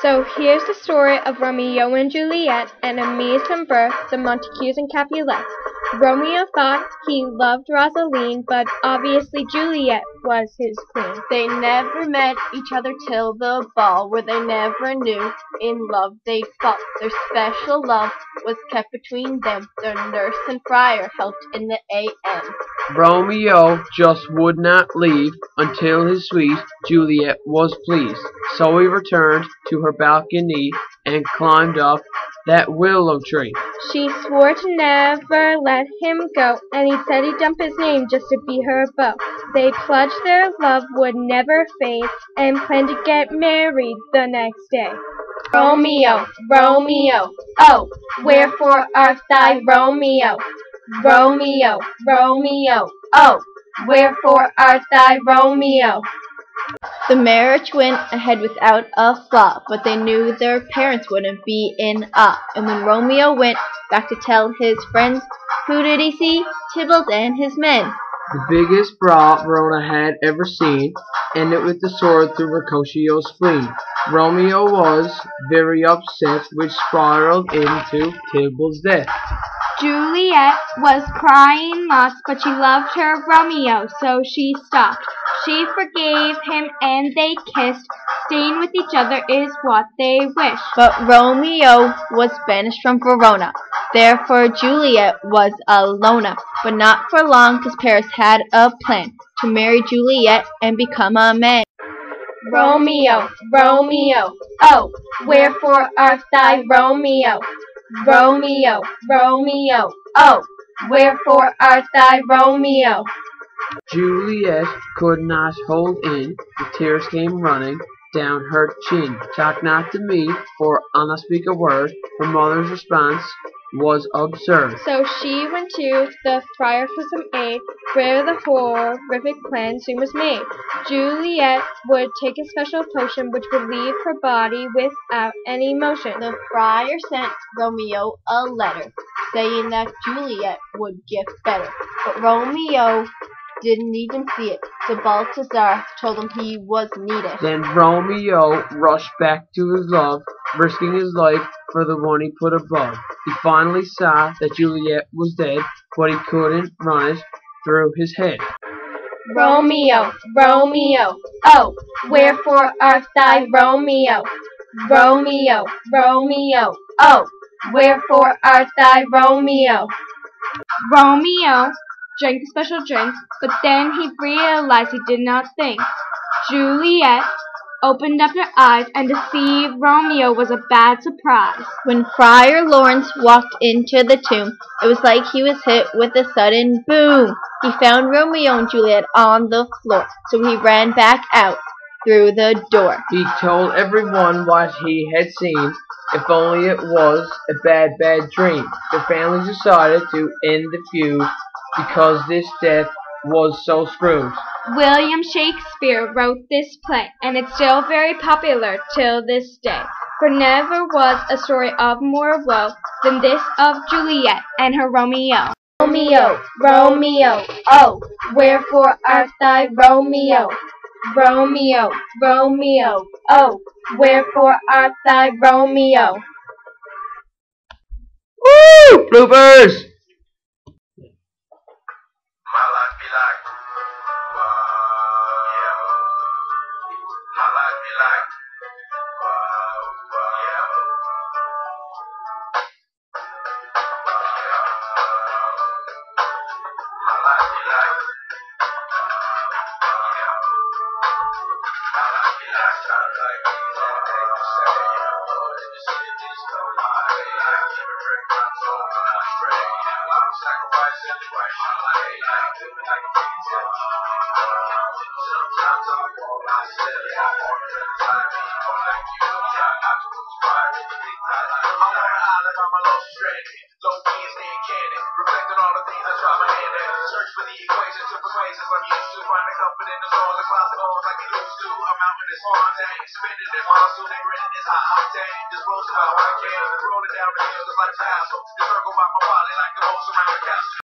So here's the story of Romeo and Juliet, and Amies and Berthe, the Montagues and Capulets. Romeo thought he loved Rosaline, but obviously Juliet was his queen. They never met each other till the ball, where they never knew in love they'd fall. Their special love was kept between them. Their nurse and friar helped in the a.m. Romeo just would not leave until his sweet Juliet was pleased. So he returned to her balcony and climbed up that willow tree. She swore to never let him go, and he said he'd dump his name just to be her beau. They pledged their love would never fade, and planned to get married the next day. Romeo, Romeo, oh, wherefore art thou Romeo? Romeo, Romeo, oh, wherefore art thou Romeo? The marriage went ahead without a flaw, but they knew their parents wouldn't be in awe. And when Romeo went back to tell his friends, who did he see? Tybalt and his men. The biggest brawl Verona had ever seen, ended with the sword through Mercutio's spleen. Romeo was very upset, which spiraled into Tybalt's death. Juliet was crying lots, but she loved her Romeo, so she stopped. She forgave him and they kissed. Staying with each other is what they wish. But Romeo was banished from Verona. Therefore Juliet was alone. But not for long, because Paris had a plan to marry Juliet and become a man. Romeo, Romeo, oh, wherefore art thou Romeo? Romeo, Romeo, oh, wherefore art thou Romeo? Juliet could not hold in, the tears came running down her chin. Talk not to me, for I'll not speak a word. Her mother's response was absurd. So she went to the friar for some aid, where the horrific plan soon was made. Juliet would take a special potion which would leave her body without any motion. The friar sent Romeo a letter, saying that Juliet would get better. But Romeo didn't even see it. The Balthazar told him he was needed. Then Romeo rushed back to his love, risking his life for the one he put above. He finally saw that Juliet was dead, but he couldn't run it through his head. Romeo, Romeo, oh, wherefore art thou Romeo? Romeo, Romeo, oh, wherefore art thou Romeo? Romeo drank a special drink, but then he realized he did not think. Juliet opened up her eyes, and to see Romeo was a bad surprise. When Friar Lawrence walked into the tomb, it was like he was hit with a sudden boom. He found Romeo and Juliet on the floor, so he ran back out through the door. He told everyone what he had seen, if only it was a bad dream. The families decided to end the feud because this death was so screwed. William Shakespeare wrote this play, and it's still very popular till this day. For never was a story of more woe than this of Juliet and her Romeo. Romeo, Romeo, oh, wherefore art thou Romeo? Romeo, Romeo, oh, wherefore art thou Romeo? Woo! Bloopers! My life be like, yeah. My life be like, yeah. My life be like, yeah. My life be like, sacrifice situation, living like a victim. Sometimes I fall myself, I want to time me, like you, try not to inspire me. I'm on an island, I'm alone, stranded, low key and staying candid, reflecting all the things I try my hand at. Search for the equations to persuasions I'm used to, finding comfort in the songs and clouds like I used to. I'm out in this Fontaine, spinning in monsoon and grinning this high octane. Just roast how I can, rolling down the hill just like a hassle. The circle by my body like the most around the castle.